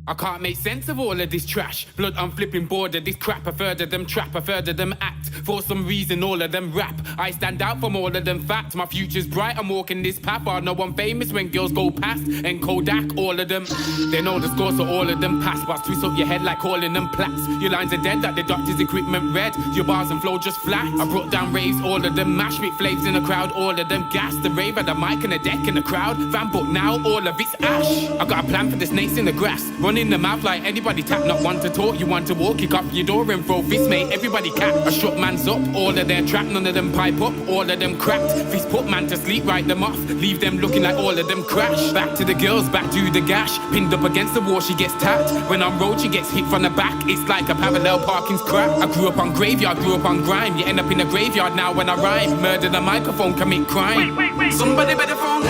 I can't make sense of all of this trash. Blood, I'm flipping bored of this crap. I've heard of them trap, I've heard of them act. For some reason, all of them rap. I stand out from all of them facts. My future's bright, I'm walking this path. I know I'm famous when girls go past. And Kodak, all of them. They know the score, so all of them pass. But twist up your head like calling them plaques. Your lines are dead, like the doctor's equipment red. Your bars and flow just flat. I brought down raves, all of them mash. With flaves in the crowd, all of them gas. The rave at the mic and the deck in the crowd. Fan, but now all of it's ash. I got a plan for the snakes in the grass. Run in the mouth like anybody tap. Not one to talk, you want to walk. Kick up your door and throw fists, mate. Everybody cap. I shut mans up, all of them trap. None of them pipe up, all of them cracked. Fist put man to sleep, write them off. Leave them looking like all of them crash. Back to the girls, back to the gash. Pinned up against the wall, she gets tapped. When I'm road, she gets hit from the back. It's like a parallel parking's crap. I grew up on graveyard, grew up on grime. You end up in a graveyard now when I rhyme. Murder the microphone, commit crime. Wait. Somebody better phone.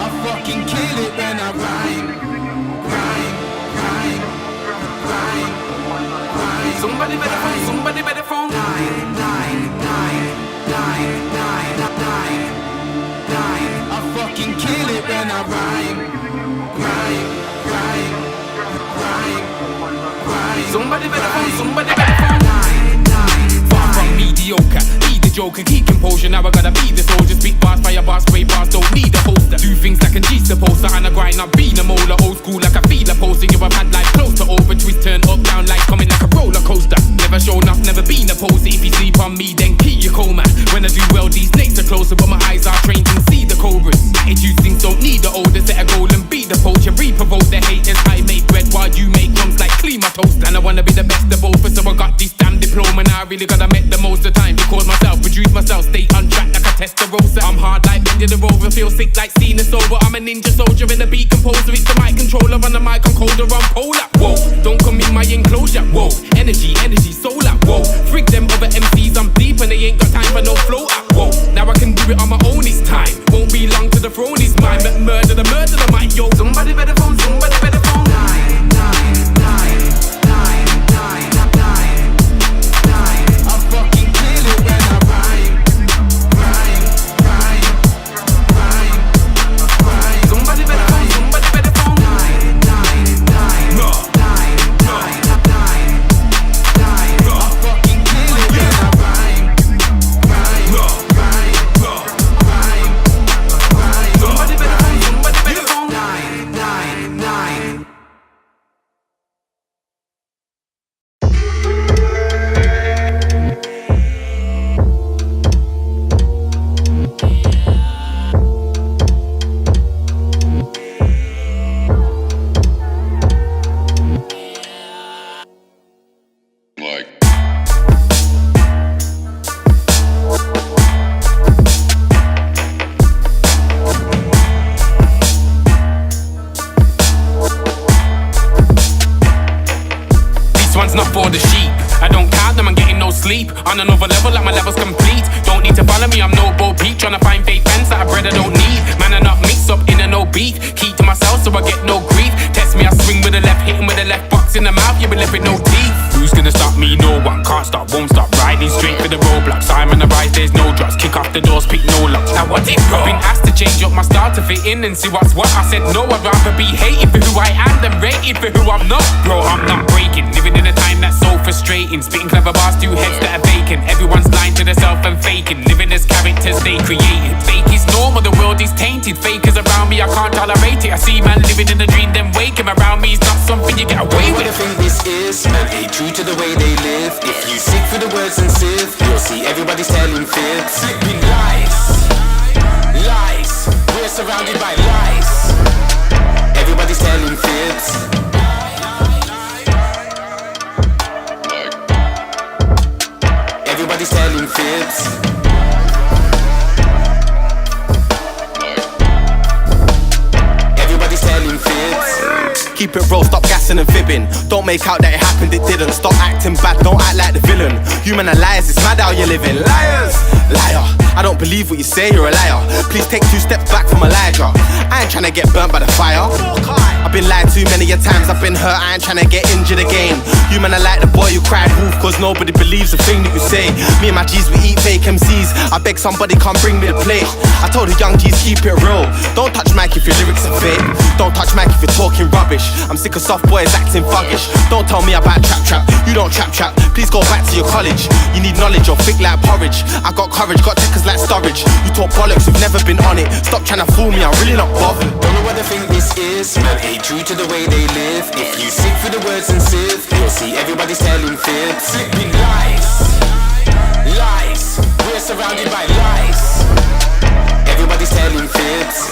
I fucking kill it when I rhyme. Somebody better phone, somebody better phone. I fucking kill it when I rhyme. Somebody better phone, somebody better phone. Far from mediocre, be the joker, keep composure. Now I gotta be the soldier. Speak bars, fire bars, spray bars, don't need a holster. Do things like a G supposed to, and I grind up, being a molar. Old school like a feeler poster. You have had life close to over, twist, turn up, down, like coming like a roller coaster. Never shown up, never been a poser. If you sleep on me, then key your coma. When I do well, these snakes are closer, but my eyes are trained and see the cobras. Attitude things don't need the older. Set a goal and be the poacher. Re-provoke the haters. I make bread while you make crumbs like clean my toast. And I wanna be the best of both, so I got this damn diploma. Now I really gotta make the most of time. Record myself, produce myself, stay on track like a testarossa. I'm hard like Benji the Rover, feel sick like Cena Sober. I'm a ninja soldier and a beat composer. It's the mic controller on the mic, I'm colder, I'm polar. Whoa, don't come in my enclosure. Whoa, energy, solar. Whoa, frig them other MCs, I'm deep and they ain't got time for no floater. Whoa, now I can do it on my own, it's time. Won't be long till the throne is mine. But murder the mic, yo. Somebody better phone, somebody better phone. On another level, like my level's complete. Don't need to follow me, I'm no Bo Peep. Tryna find fake fans that I bread I don't need. Man, I not mix up in a no beef. Keep to myself so I get no grief. Test me, I swing with the left, hitting with the left. Box in the mouth, you be left with no teeth. Who's gonna stop me? No one. Can't stop, won't stop. Riding straight for the roadblocks. I'm on the rise, there's no drops. Kick off the doors, pick no locks. Now what's it, bro? Been asked to change up my style to fit in and see what's what. I said no, I'd rather be hated for who I am than rated for who I'm not. Bro, I'm not breaking. Living in a time that's so frustrating. Spitting clever bars, two heads that are vacant. Everyone's lying to themselves and faking. Living as characters they created. Fake is normal, the world is tainted. Fakers around me, I can't tolerate it. I see man living in a dream, then waking around me is not something you get away with. What I think this is, man ain't true to the way they live. If you sick for the words and sieve, you'll see everybody's telling fibs. Flipping lies, we're surrounded by lies. Everybody's telling fibs. Everybody's telling fibs. Everybody's telling fibs. Keep it real, stop gassing and fibbing. Don't make out that it happened, it didn't. Stop acting bad, don't act like the villain. Human are liars, it's mad how you're living. Liars, liar. I don't believe what you say, you're a liar. Please take 2 steps back from Elijah. I ain't tryna get burnt by the fire. I've been lied to many a times, I've been hurt, I ain't tryna get injured again. You man are like the boy who cried wolf, cause nobody believes a thing that you say. Me and my G's, we eat fake MCs. I beg somebody come bring me the plate. I told the young G's keep it real. Don't touch mic if your lyrics are fake. Don't touch mic if you're talking rubbish. I'm sick of soft boys acting thuggish. Don't tell me about trap. You don't trap. Please go back to your college. You need knowledge, you're thick like porridge. I got courage, got checkers like storage. You talk bollocks, you've never been on it. Stop trying to fool me, I'm really not bothered. Don't know what they think this is. Man ain't true to the way they live. If you sift through the words and sieve, you'll see everybody's telling fibs. Flipping lies. We're surrounded by lies. Everybody's telling fibs.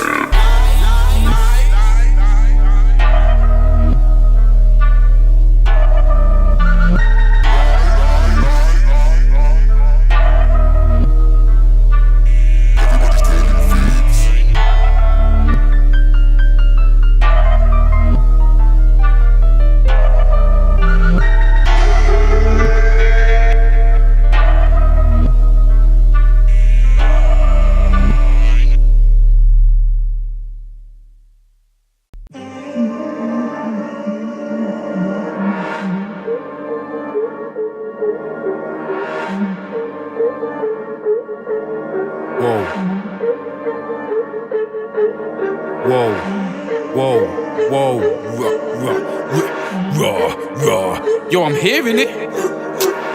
Yo, I'm hearing it.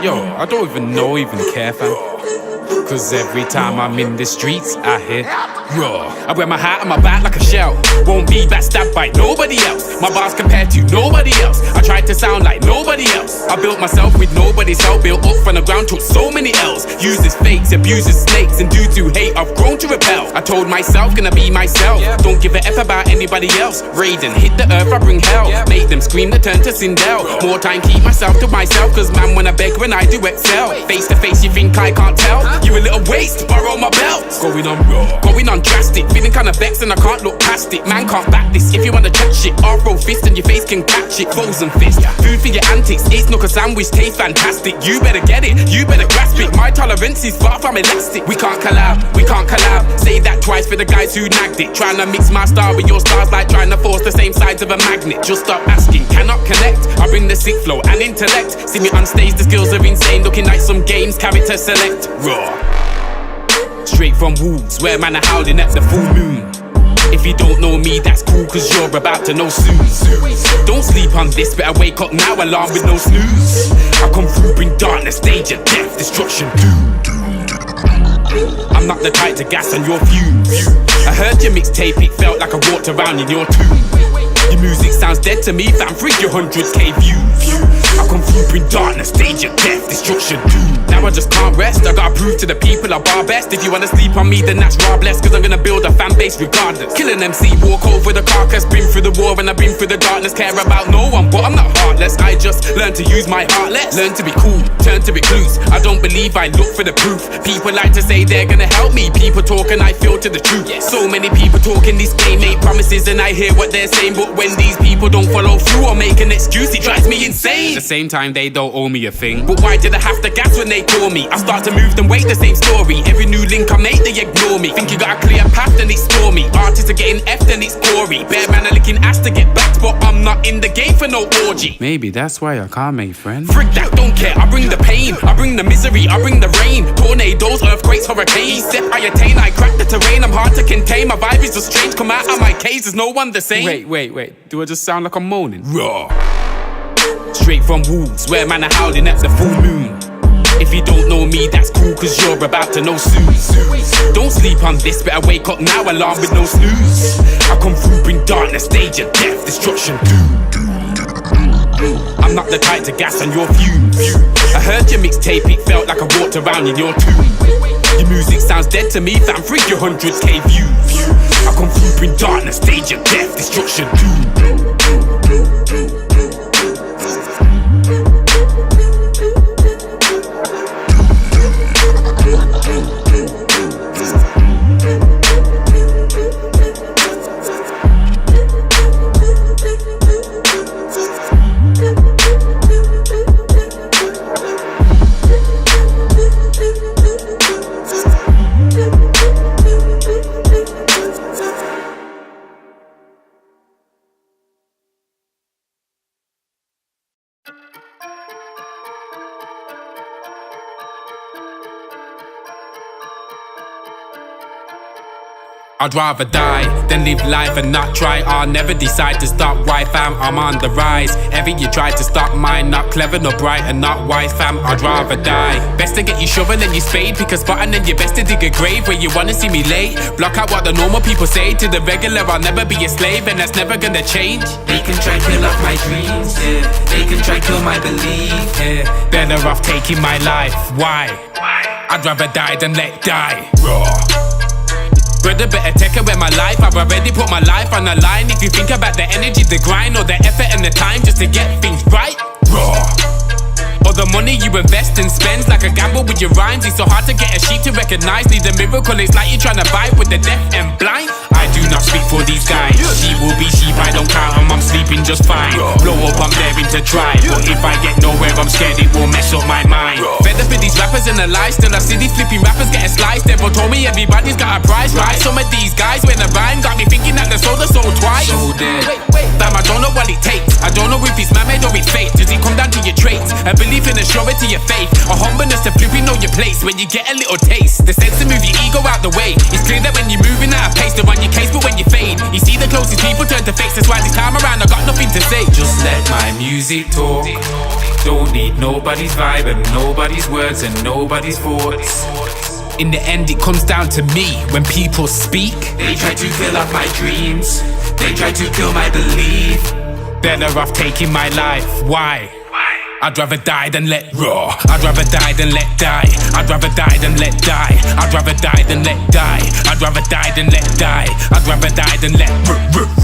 Yo, I don't even care, fam. Cause every time I'm in the streets, I hear raw. I wear my hat on my back like a shell. Won't be backstabbed by nobody else. My bars compared to nobody else. I tried to sound like nobody else. I built myself with nobody's help. Built up from the ground, took so many L's. Uses fakes, abuses snakes, and dudes who hate I've grown to repel. I told myself, gonna be myself. Don't give a F about anybody else. Raiden, hit the earth, I bring hell. Make them scream, they turn to Sindel. More time, keep myself to myself. Cause man, when I beg, when I do excel. Face to face, you think I can't tell? You a little waste, borrow my belt. Going on raw, going on drastic. Feeling kinda vexed and I can't look past it. Man can't back this if you wanna chat shit. Afro fist and your face can catch it. Frozen fist, food for your antics. It's not a sandwich, taste fantastic. You better get it, you better grasp it. My tolerance is far from elastic. We can't collab. Say that twice for the guys who nagged it. Trying to mix my style with your stars like trying to force the same sides of a magnet. Just stop asking, cannot connect. I bring the sick flow and intellect. See me on stage, the skills are insane. Looking like some games, character select. Raw. Straight from wolves, where man are howling at the full moon. If you don't know me, that's cool, cause you're about to know soon. Don't sleep on this, better wake up now, alarm with no snooze. I come through, bring darkness, danger, death, destruction, doom. I'm not the type to gas on your fumes. I heard your mixtape, it felt like I walked around in your tomb. Your music sounds dead to me, fam, 300k views. I come through, bring darkness, danger, death, destruction, doom. Now I just can't rest, I gotta prove to the people I bar best. If you wanna sleep on me, then that's raw blessed. Cause I'm gonna build a fan base regardless. Kill an MC, walk over the carcass. Been through the war and I've been through the darkness. Care about no one, but I'm not heartless. I just learn to use my heart less. Learn to be cool, turn to recluse. I don't believe, I look for the proof. People like to say they're gonna help me. People talk and I filter the truth. So many people talking this game, make promises and I hear what they're saying. But when these people don't follow through or make an excuse, it drives me insane. At the same time, they don't owe me a thing. But why did I have to gas when they call me? I start to move them, wait, the same story. Every new link I make, they ignore me. Think you got a clear path, then it's stormy. Artists are getting effed, then it's gory. Bare man are licking ass to get backed, but I'm not in the game for no orgy. Maybe that's why I can't make friends. Frick that, don't care, I bring the pain. I bring the misery, I bring the rain. Tornadoes, earthquakes, hurricanes. Step I attain, I crack the terrain. I'm hard to contain, my vibe is just strange. Come out of my cage, there's no one the same. Wait, do I just sound like I'm moaning? Raw. Straight from wolves, where man are howling at the full moon. If you don't know me, that's cool, cause you're about to know soon. Don't sleep on this, better wake up now, alarm with no snooze. I come through, bring darkness, danger, death, destruction, doom. I'm not the type to gas on your fumes. I heard your mixtape, it felt like I walked around in your tomb. Your music sounds dead to me, fam, 300k views. I come through, bring darkness, danger, death, destruction, doom. I'd rather die than live life and not try. I'll never decide to stop. Why, fam? I'm on the rise. Ever you tried to stop mine? Not clever, not bright, and not wise, fam. I'd rather die. Best to get your shovel and your spade. Pick a spot and then you best to dig a grave where you wanna see me lay. Block out what the normal people say. To the regular, I'll never be a slave, and that's never gonna change. They can try kill off my dreams, yeah. They can try kill my belief, yeah. Better off taking my life. Why? I'd rather die than let die. Raw. Brother, better take away my life. I've already put my life on the line. If you think about the energy, the grind, or the effort and the time just to get things right, raw. Or the money you invest and spends like a gamble with your rhymes. It's so hard to get a sheep to recognize. Need a miracle, it's like you're trying to buy with the deaf and blind. I do not speak for these guys. She will be sheep, I don't count them, I'm sleeping just fine. Blow up, I'm daring to try. But if I get nowhere, I'm scared it will mess up my mind. Fed up with these rappers and the lies. Still I see these flipping rappers getting sliced. Everyone told me everybody's got a prize, right? Some of these guys when I rhyme got me thinking that they sold the soul twice. so dead. Wait, damn, I don't know what it takes. I don't know if it's man-made or it's fate. Does it come down to your traits? A belief in the surety of faith, a humbleness to flipping on your place when you get a little taste. The sense to move your ego out the way. It's clear that when you're moving at a pace, they're on your case, but when you fade, you see the closest people turn to face. That's why this time around I got nothing to say. Just let my music talk. Don't need nobody's vibe and nobody's words and nobody's thoughts. In the end it comes down to me when people speak. They try to kill off my dreams. They try to kill my belief. Better off taking my life. Why? I'd rather die than let raw. I'd rather die than let die. I'd rather die than let die. I'd rather die than let die. I'd rather die than let die. I'd rather die than let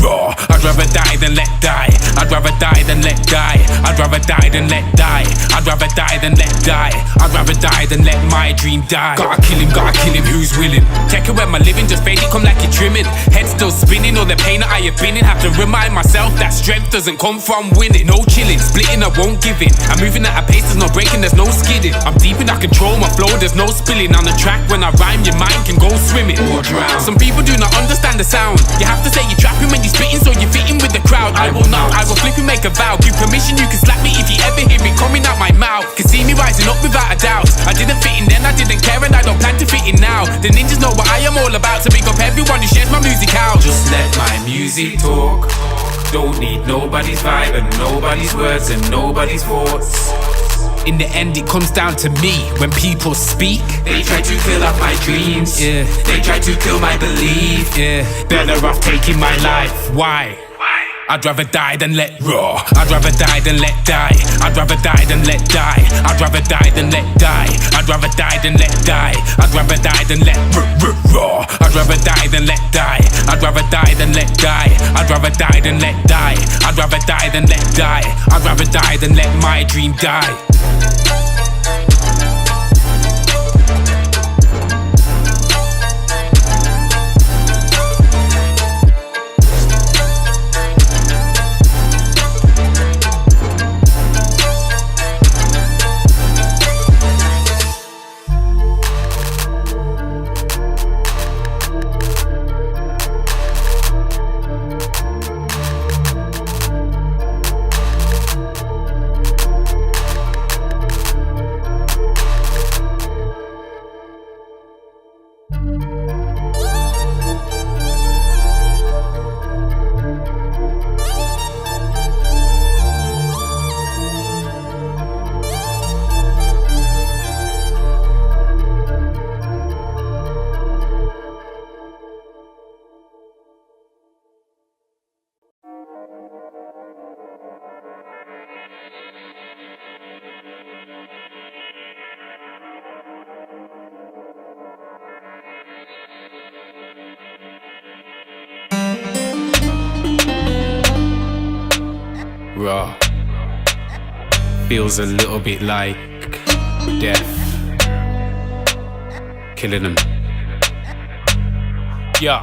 raw. I'd rather die than let die. I'd rather die than let die. I'd rather die than let die. I'd rather die than let die. I'd rather die than let my dream die. Gotta kill him, who's willing? Take away my living, just fade it, come like you're trimming. Head still spinning, all the pain that I have been in. Have to remind myself that strength doesn't come from winning. No chilling, splitting, I won't give in. I'm moving at a pace, there's no breaking, there's no skidding. I'm deep and I control my flow, there's no spilling. On the track when I rhyme, your mind can go swimming or drown. Some people do not understand the sound. You have to say you're trapping when you're spitting, so you're fitting with the crowd. I will not, I will flip and make a vow. Give permission, you can slap me if you ever hear it coming out my mouth. Can see me rising up without a doubt. I didn't fit in then, I didn't care, and I don't plan to fit in now. The ninjas know what I am all about, so big up everyone who shares my music out. Just let my music talk. Don't need nobody's vibe and nobody's words and nobody's thoughts. In the end it comes down to me when people speak. They try to kill off my dreams, yeah. They try to kill my belief, yeah. Better off taking my life. Why? I'd rather die than let raw. I'd rather die than let die. I'd rather die than let die. I'd rather die than let die. I'd rather die than let die. I'd rather die than let raw. I'd rather die than let die. I'd rather die than let die. I'd rather die than let die. I'd rather die than let die. I'd rather die than let my dream die. Raw. Feels a little bit like death. Killing them. Yeah.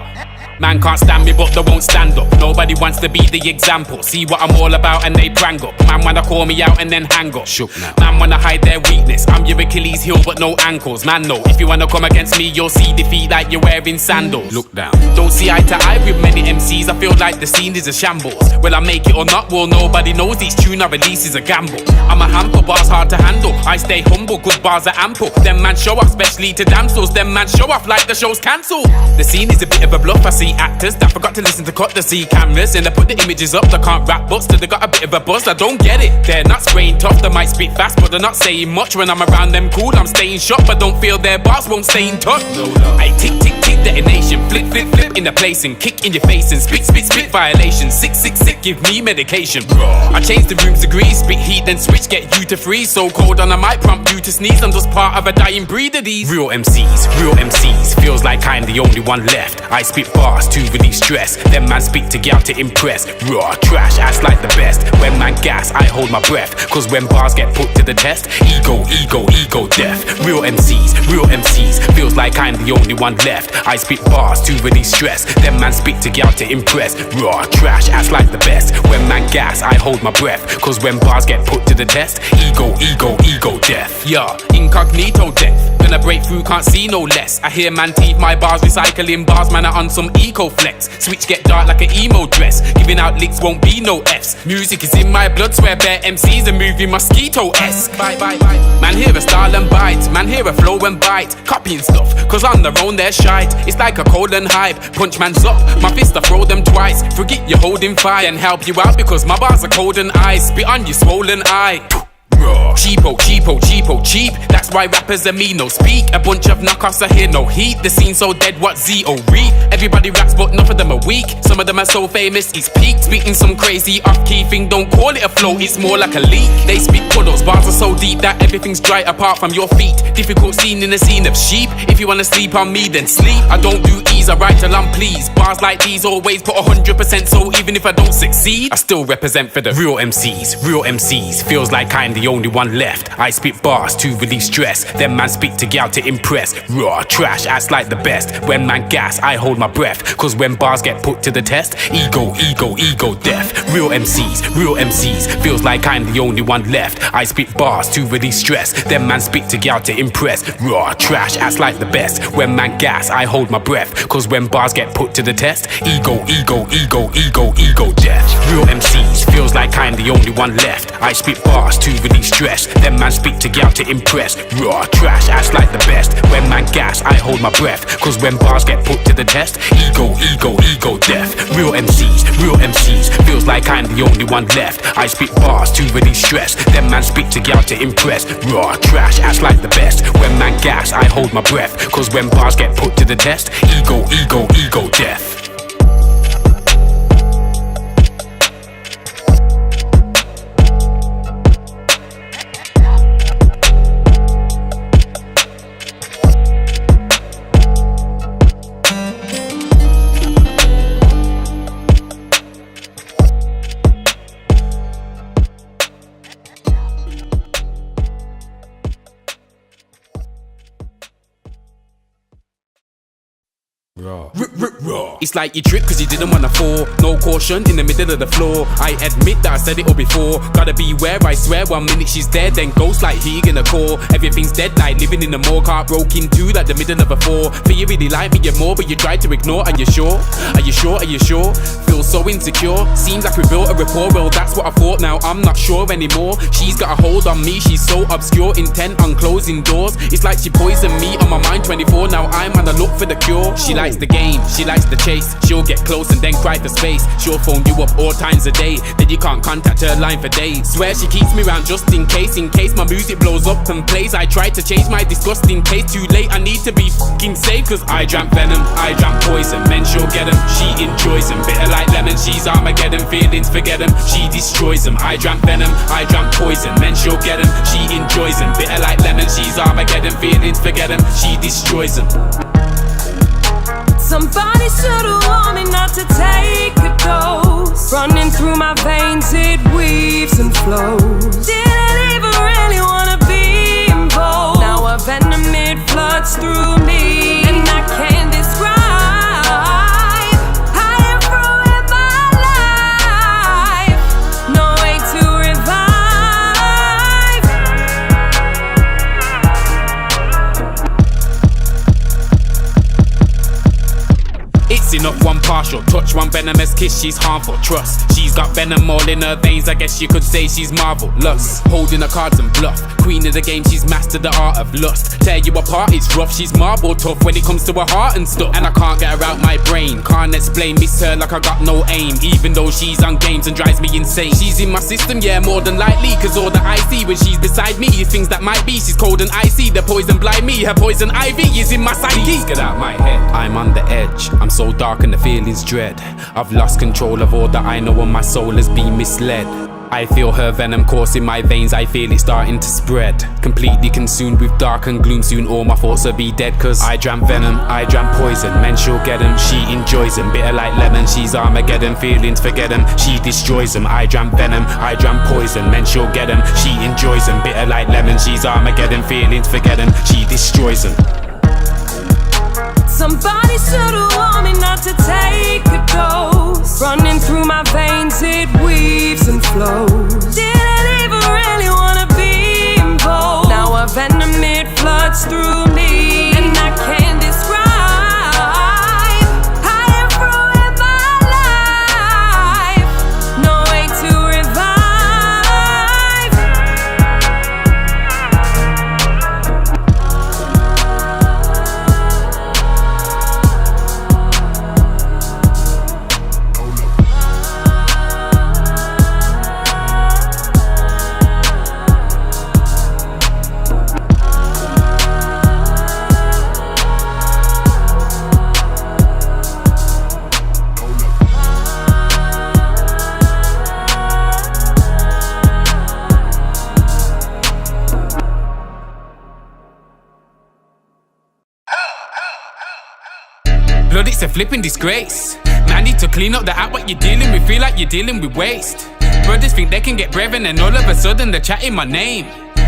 Man can't stand me but they won't stand up. Nobody wants to be the example. See what I'm all about and they prang up. Man wanna call me out and then hang up. Shook now. Man wanna hide their weakness. I'm your Achilles heel but no ankles. Man no, if you wanna come against me you'll see defeat like you're wearing sandals. Look down. Don't see eye to eye with many MCs. I feel like the scene is a shambles. Will I make it or not? Well, nobody knows. Each tune I release is a gamble. I'm a hamper, bars hard to handle. I stay humble, good bars are ample. Them man show off, especially to damsels. Them man show off like the show's cancelled. The scene is a bit of a bluff. I see actors that forgot to listen to cut the see cameras and they put the images up. They can't rap but still they got a bit of a buzz. I don't get it. They're not spraying tough. They might speak fast but they're not saying much. When I'm around them cool, I'm staying shut, but don't feel their bars won't stay in touch. I tick tick tick detonation, flip flip flip in the place and kick in your face and spit spit spit violation. Sick sick sick, give me medication. I change the room's degrees, spit heat then switch, get you to freeze. So cold on a mic, prompt you to sneeze. I'm just part of a dying breed of these real MCs. Feels like I'm the only one left. I spit bars to release stress. Them man speak to get out to impress. Raw trash, acts like the best. When man gas, I hold my breath. Cause when bars get put to the test, ego death. Real MCs. Feels like I'm the only one left. I spit bars to release stress. Them man speak to get out to impress. Raw trash, acts like the best. When man gas, I hold my breath. Cause when bars get put to the test, ego death. Yeah, incognito death. Gonna break through, can't see no less. I hear man teeth my bars, recycling bars, man are on some eco flex. Switch get dark like an emo dress. Giving out licks won't be no F's. Music is in my blood, swear bare MCs a movie mosquito-esque. Bye. Man hear a style and bite, man hear a flow and bite. Copying stuff, cause on their own they're shite. It's like a cold and hype, punch man's up, my fist I throw them twice. Forget you're holding fire and help you out because my bars are cold and ice. Spit on your swollen eye. Cheap. That's why rappers are me no speak. A bunch of knockoffs I hear no heat. The scene so dead, what Z.O. read. Everybody raps but none of them are weak. Some of them are so famous it's peak. Spitting some crazy off-key thing. Don't call it a flow, it's more like a leak. They spit puddles, bars are so deep that everything's dry apart from your feet. Difficult scene in a scene of sheep. If you wanna sleep on me then sleep. I don't do ease, I write till I'm pleased. Bars like these always put 100%. So even if I don't succeed, I still represent for the real MCs. Feels like I'm the only one left. I spit bars to release stress. Them man speak to get out to impress. Raw trash, acts like the best. When man gas, I hold my breath. Cause when bars get put to the test, ego death. Real MCs. Feels like I'm the only one left. I spit bars to release stress. Them man speak to get out to impress. Raw trash, acts like the best. When man gas, I hold my breath. Cause when bars get put to the test, ego death. Real MCs. Feels like I'm the only one left. I spit bars to release stress. Them man speak to get out to impress. Raw trash, acts like the best. When man gas, I hold my breath. Cause when bars get put to the test, ego death. Real MCs. Feels like I'm the only one left. I spit bars to release stress. Them man speak to get out to impress. Raw trash, acts like the best. When man gas, I hold my breath. Cause when bars get put to the test, ego death. It's like you tripped cause you didn't wanna fall. No caution in the middle of the floor. I admit that I said it all before. Gotta beware, I swear 1 minute she's dead, then ghost like he in a core. Everything's dead like living in a morgue. Heart broke in two like the middle of a four. For you really like me more but you tried to ignore. Are you sure? Feel so insecure. Seems like we built a rapport. Well that's what I thought, now I'm not sure anymore. She's got a hold on me, she's so obscure. Intent on closing doors. It's like she poisoned me on my mind 24. Now I'm on the look for the cure. She likes the game, she likes the chase. She'll get close and then cry for space. She'll phone you up all times a day, then you can't contact her line for days. Swear she keeps me round just in case my music blows up and plays. I try to change my disgusting taste. Too late, I need to be fucking safe. Cause I drank venom, I drank poison. Men she'll get them, she enjoys them. Bitter like lemon, she's Armageddon. Feelings forget them, she destroys them. I drank venom, I drank poison. Men she'll get them, she enjoys them. Bitter like lemon, she's Armageddon. Feelings forget them, she destroys them. Somebody should've warned me not to take a dose. Running through my veins, it weaves and flows. Didn't even really wanna be involved. Now a venom, it floods through me, and I can't describe venomous kiss, she's harmful. Trust, she's got venom all in her veins. I guess you could say she's marvelous. Holding her cards and bluff. Queen of the game, she's mastered the art of lust. Tear you apart, it's rough. She's marble tough when it comes to her heart and stuff. And I can't get her out my brain. Can't explain, miss her like I got no aim. Even though she's on games and drives me insane. She's in my system, yeah, more than likely. Cause all that I see when she's beside me is things that might be. She's cold and icy, the poison blind me. Her poison ivy is in my psyche. Please get out my head. I'm on the edge, I'm so dark and the feeling's dread. I've lost control of all that I know and my soul has been misled. I feel her venom coursing my veins, I feel it starting to spread. Completely consumed with dark and gloom, soon all my thoughts will be dead. Cause I drank venom, I drank poison. Men she'll get them, she enjoys them. Bitter like lemon, she's Armageddon. Feelings forget them, she destroys them. I drank venom, I drank poison. Men she'll get them, she enjoys them. Bitter like lemon, she's Armageddon. Feelings forget them, she destroys them. Somebody should've warned me not to take a dose. Running through my veins, it weaves and flows. Didn't even really wanna be involved. Now a venom, it floods through me, and I can't describe how it ruined my life. No way to revive. Blood, it's a flipping disgrace. Man, need to clean up the act what you're dealing with. Feel like you're dealing with waste. Brothers think they can get brethren and all of a sudden they're chatting my name.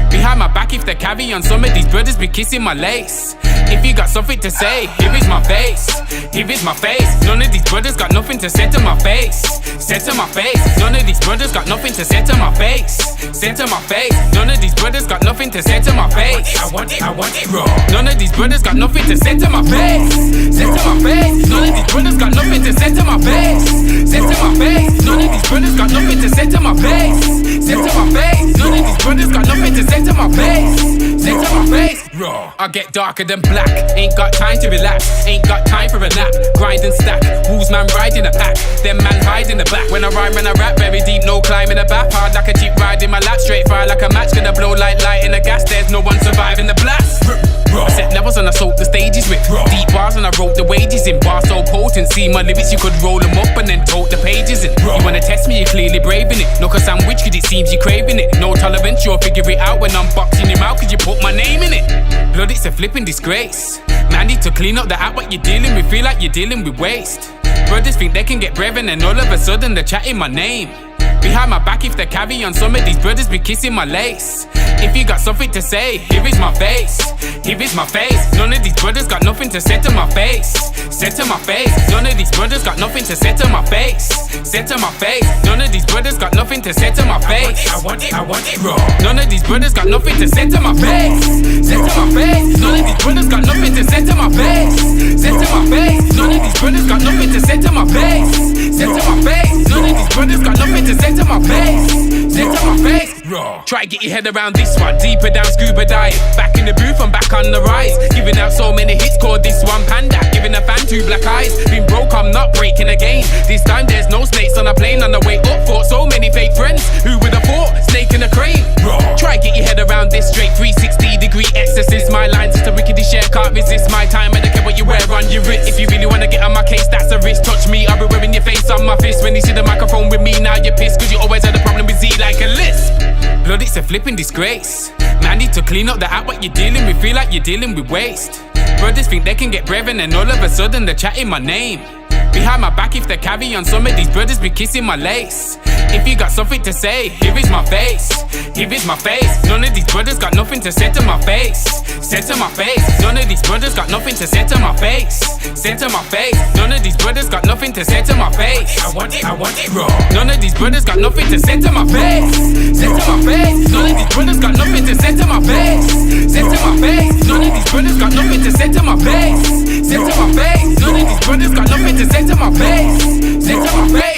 Behind my back if they carry on, some of these brothers be kissing my lace. If you got something to say, here is my face. Here is my face. None of these brothers got nothing to say to my face. Say to my face. None of these brothers got nothing to say to my face. Say to my face. None of these brothers got nothing to say to my face. I want it raw. None of these brothers got nothing to say to my face. Say to my face. None of these brothers got nothing to say to my face. Say to my face. None of these brothers got nothing to say to my face. Say to my face. None of these brothers got nothing to say to my face. Say to my face. Raw. I get darker than black. Ain't got time to relax. Ain't got time for a nap. Grind and stack. Wolves man ride in a pack. Them man hide in the back. When I rhyme and I rap, very deep, no climb in the back. Hard like a jeep ride in my lap. Straight fire like a match. Gonna blow like light in the gas. There's no one surviving the blast. I set levels and I soak the stages with deep bars and I wrote the wages in. Bars so potent, see my lyrics, you could roll them up and then tote the pages in. You wanna test me, you're clearly braving it. Look a sandwich cause it seems you're craving it. No tolerance, you'll figure it out when I'm boxing your mouth cause you put my name in it. Blood, it's a flipping disgrace. Man, need to clean up the act what you're dealing with. Feel like you're dealing with waste. Brothers think they can get brethren and all of a sudden they're chatting my name. Behind my back if they carry on, some of these brothers be kissing my lace. If you got something to say, here is my face. Here is my face. None of these brothers got nothing to say to my face. Say to my face. None of these brothers got nothing to say to my face. Say to my face. None of these brothers got nothing to say to my face. I want it raw. None of these brothers got nothing to say to my face. Say to my face. None of these brothers got nothing to say to my face. Say to my face. None of these brothers got nothing to say to my face. Say to my face. None of these brothers got nothing to say to my face. Say to my face. Raw. Try get your head around this one. Deeper down, scuba dive. Back in the booth, I'm back on the rise. Giving out so many hits, called this one Panda. Giving a fan 2 black eyes. Been broke, I'm not breaking again. This time there's no snakes on a plane. On the way up, fought so many fake friends. Who would have thought? Snake in a crane. Raw. Try get your head around this straight 360-degree exorcist. My lines just a rickety share, can't resist my time. I don't care what you wear on your wrist. If you really wanna get on my case, that's a risk. Touch me, I'll be wearing your face on my fist. When you see the microphone with me, now you're pissed. Cause you always had a problem with Z like a lisp. Blood, it's a flipping disgrace. Man, need to clean up the act what you're dealing with. Feel like you're dealing with waste. Brothers think they can get brethren and all of a sudden they're chatting my name. Behind my back if they carry on, some of these brothers be kissing my lace. If you got something to say, here is my face. Here is my face. None of these brothers got nothing to say to my face. Say to my face. None of these brothers got nothing to say to my face. Say to my face. None of these brothers got nothing to say to my face. I want it raw. None of these brothers got nothing to say to my face. Say to my face. None of these brothers got nothing to say to my face. Say to my face. None of these brothers got nothing to say to my face. Say to my face. None of these brothers got nothing to say to my face. Say to my face.